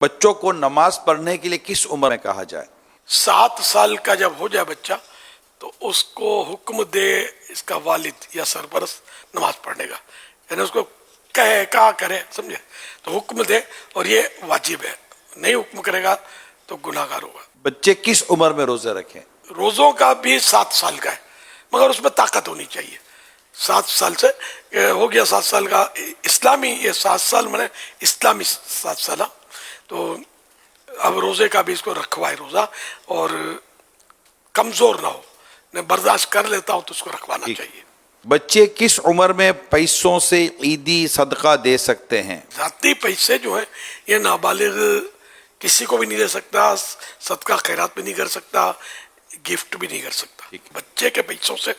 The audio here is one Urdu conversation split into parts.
بچوں کو نماز پڑھنے کے لیے کس عمر میں کہا جائے؟ 7 سال کا جب ہو جائے بچہ تو اس کو حکم دے اس کا والد یا سرپرست نماز پڑھنے کا، یعنی اس کو کہا کرے، سمجھے؟ تو حکم دے اور یہ واجب ہے، نہیں حکم کرے گا تو گناہ گار ہوگا۔ بچے کس عمر میں روزے رکھیں؟ روزوں کا بھی 7 سال کا ہے، مگر اس میں طاقت ہونی چاہیے۔ 7 سال سے ہو گیا 7 سال کا اسلامی، یہ 7 سال میں اسلامی 7 سال، تو اب روزے کا بھی اس کو رکھوائے روزہ، اور کمزور نہ ہو، نہ برداشت کر لیتا ہو تو اس کو رکھوانا چاہیے۔ بچے کس عمر میں پیسوں سے عیدی صدقہ دے سکتے ہیں؟ ذاتی پیسے جو ہیں یہ نابالغ کسی کو بھی نہیں دے سکتا، صدقہ خیرات بھی نہیں کر سکتا، گفٹ بھی نہیں کر سکتا۔ بچے کے پیسوں سے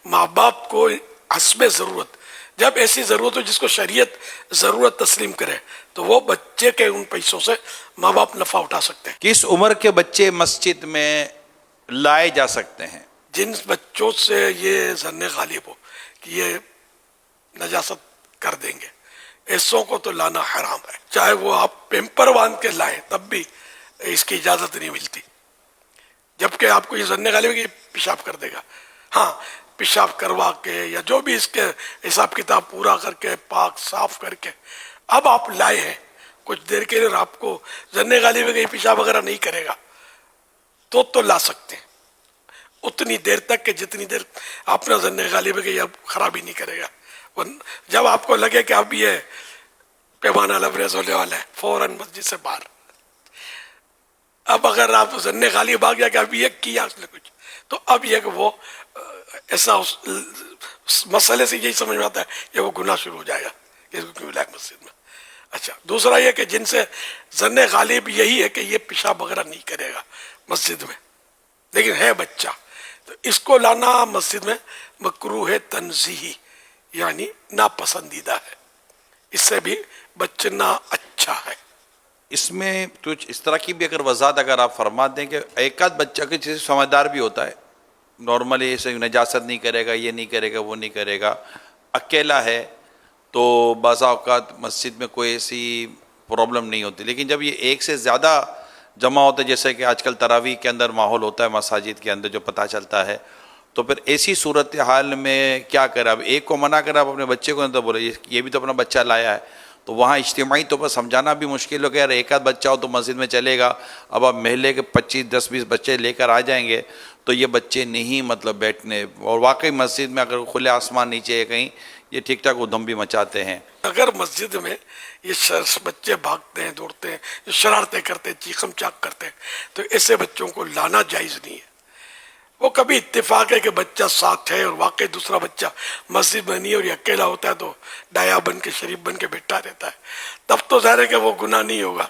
ماں باپ کو حسب ضرورت، جب ایسی ضرورت ہو جس کو شریعت ضرورت تسلیم کرے تو وہ بچے کے ان پیسوں سے ماں باپ نفع اٹھا سکتے ہیں۔ کس عمر کے بچے مسجد میں لائے جا سکتے ہیں؟ جن بچوں سے یہ ظن غالب ہو کہ یہ نجاست کر دیں گے، ایسوں کو تو لانا حرام ہے۔ چاہے وہ آپ پیمپر باندھ کے لائیں تب بھی اس کی اجازت نہیں ملتی، جبکہ آپ کو یہ ظن غالب ہے کہ یہ پیشاب کر دے گا۔ ہاں، پیشاب کروا کے یا جو بھی اس کے حساب کتاب پورا کر کے پاک صاف کر کے اب آپ لائے ہیں کچھ دیر کے لیے، آپ کو ظن غالب ہے کہ یہ پیشاب وغیرہ نہیں کرے گا تو لا سکتے ہیں اتنی دیر تک کہ جتنی دیر آپ نے ظن غالب ہے کہ یہ اب خرابی نہیں کرے گا۔ جب آپ کو لگے کہ اب یہ پیمانہ لبریز ہونے والا ہے، فوراً مسجد سے باہر۔ اب اگر آپ ظن غالب آ گیا کہ اب یہ کیا اس نے کچھ، تو اب یہ کہ وہ ایسا اس مسئلے سے یہی سمجھ میں آتا ہے کہ وہ گناہ شروع ہو جائے گا کہ اس کو کیوں لائے مسجد میں۔ اچھا، دوسرا یہ کہ جن سے ظن غالب یہی ہے کہ یہ پیشاب وغیرہ نہیں کرے گا مسجد میں، لیکن ہے بچہ، تو اس کو لانا مسجد میں مکروہ تنزیہی، یعنی ناپسندیدہ ہے، اس سے بھی بچنا اچھا ہے۔ اس میں کچھ اس طرح کی بھی اگر وضاحت اگر آپ فرما دیں کہ ایک آدھ بچہ کے جیسے سمجھدار بھی ہوتا ہے، نارملی اسے نجاست نہیں کرے گا، یہ نہیں کرے گا، وہ نہیں کرے گا، اکیلا ہے تو بعض اوقات مسجد میں کوئی ایسی پرابلم نہیں ہوتی، لیکن جب یہ ایک سے زیادہ جمع ہوتا ہے، جیسے کہ آج کل تراویح کے اندر ماحول ہوتا ہے مساجد کے اندر جو پتہ چلتا ہے، تو پھر ایسی صورتحال میں کیا کرے؟ اب ایک کو منع کرے، آپ اپنے بچے کو تو بولے یہ بھی تو اپنا بچہ لایا ہے، تو وہاں اجتماعی طور پر سمجھانا بھی مشکل ہو گیا، یار ایک آدھ بچہ ہو تو مسجد میں چلے گا، اب آپ محلے کے 25-10-20 بچے لے کر آ جائیں گے تو یہ بچے نہیں مطلب بیٹھنے، اور واقعی مسجد میں اگر کھلے آسمان نیچے ہے کہیں، یہ ٹھیک ٹھاک ادھم بھی مچاتے ہیں۔ اگر مسجد میں یہ بچے بھاگتے ہیں، دوڑتے ہیں، جو شرارتیں کرتے ہیں، چیخم چاک کرتے ہیں، تو ایسے بچوں کو لانا جائز نہیں ہے۔ وہ کبھی اتفاق ہے کہ بچہ ساتھ ہے اور واقعی دوسرا بچہ مسجد میں نہیں اور یہ اکیلا ہوتا ہے تو ڈایا بن کے شریف بن کے بیٹھا رہتا ہے، تب تو ظاہر ہے کہ وہ گناہ نہیں ہوگا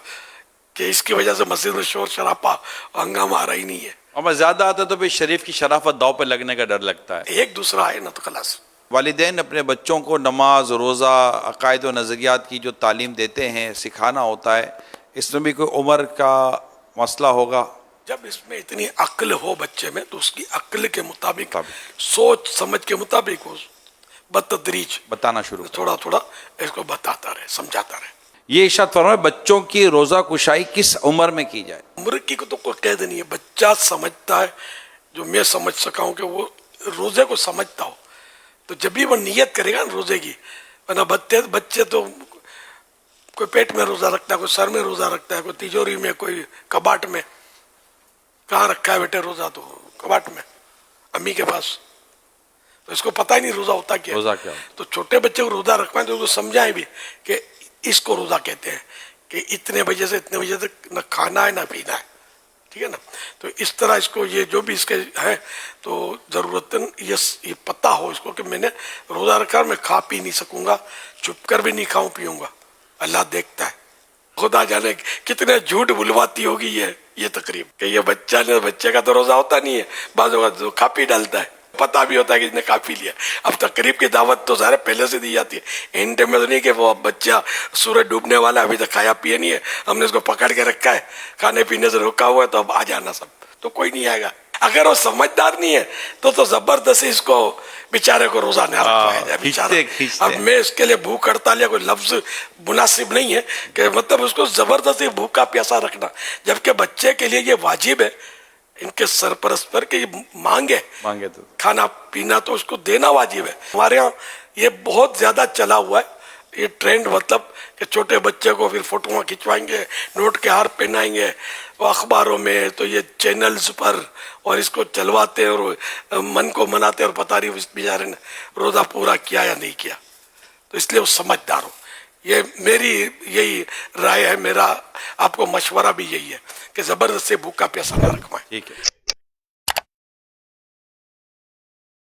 کہ اس کی وجہ سے مسجد میں شور شرابہ ہنگامہ آ رہا ہی نہیں ہے۔ اور زیادہ آتا تو پھر شریف کی شرافت داؤ پہ لگنے کا ڈر لگتا ہے۔ ایک دوسرا ہے نا تو خلاص۔ والدین اپنے بچوں کو نماز، روزہ، عقائد و نظریات کی جو تعلیم دیتے ہیں، سکھانا ہوتا ہے، اس میں بھی کوئی عمر کا مسئلہ ہوگا؟ جب اس میں اتنی عقل ہو بچے میں تو اس کی عقل کے مطابق، سوچ سمجھ کے مطابق وہ بتدریج بتانا شروع کریں، تھوڑا تھوڑا اس کو بتاتا رہے، سمجھاتا رہے۔ یہ ارشاد فرمائے بچوں کی روزہ کشائی کس عمر میں کی جائے؟ عمر کی کو تو کوئی قید نہیں ہے، بچہ سمجھتا ہے، جو میں سمجھ سکا ہوں کہ وہ روزے کو سمجھتا ہو تو جب بھی وہ نیت کرے گا روزے کی، ورنہ بچے تو کوئی پیٹ میں روزہ رکھتا ہے، کوئی سر میں روزہ رکھتا ہے، کوئی تیجوری میں، کوئی کباٹ میں۔ کہاں رکھا ہے بیٹے روزہ؟ تو کباٹ میں، امی کے پاس، تو اس کو پتہ ہی نہیں روزہ ہوتا کیا۔ روزہ کیا؟ تو چھوٹے بچے کو روزہ رکھوائیں تو اس کو سمجھائیں بھی کہ اس کو روزہ کہتے ہیں کہ اتنے بجے سے اتنے بجے تک نہ کھانا ہے نہ پینا ہے، ٹھیک ہے نا؟ تو اس طرح اس کو یہ جو بھی اس کے ہے تو ضرورتاً یہ پتہ ہو اس کو کہ میں نے روزہ رکھا اور میں کھا پی نہیں سکوں گا، چھپ کر بھی نہیں کھاؤں پیوں گا، اللہ دیکھتا ہے۔ خدا جانے کتنے جھوٹ بلواتی ہوگی یہ تقریب کہ یہ بچے کا تو روزہ ہوتا نہیں ہے، بعض اوقات کھا پی ڈالتا ہے، پتہ بھی ہوتا ہے کہ اس نے کھا پی لیا۔ اب تقریب کی دعوت تو ظاہر پہلے سے دی جاتی ہے، اینڈ میں تو نہیں کہ وہ بچہ سورج ڈوبنے والا ہے ابھی تک کھایا پیا نہیں ہے، ہم نے اس کو پکڑ کے رکھا ہے، کھانے پینے سے روکا ہوا ہے تو اب آ جانا سب، تو کوئی نہیں آئے گا۔ اگر وہ سمجھدار نہیں ہے تو زبردستی اس کو بیچارے کو روزہ نہ رکھوایا جائے بیچارہ. کھینچتے. اب میں اس کے لیے بھوک ہڑتال یا کوئی لفظ مناسب نہیں ہے کہ مطلب اس کو زبردستی بھوکا پیاسا رکھنا، جبکہ بچے کے لیے یہ واجب ہے ان کے سرپرست پر کہ یہ مانگے تو کھانا پینا، تو اس کو دینا واجب ہے. ہمارے ہاں یہ بہت زیادہ چلا ہوا ہے یہ ٹرینڈ، مطلب کہ چھوٹے بچے کو پھر فوٹوਆਂ کھنچوائیں گے، نوٹ کے ہار پہنائیں گے، اخباروں میں تو یہ چینلز پر، اور اس کو چلواتے اور من کو مناتے، اور پتہ نہیں اس بیچارے نے روزہ پورا کیا یا نہیں کیا. تو اس لیے وہ سمجھدار ہو. یہ میری یہی رائے ہے، میرا آپ کو مشورہ بھی یہی ہے کہ زبردست سے بھوکا پیاسا نہ رکھوائیں. ٹھیک ہے.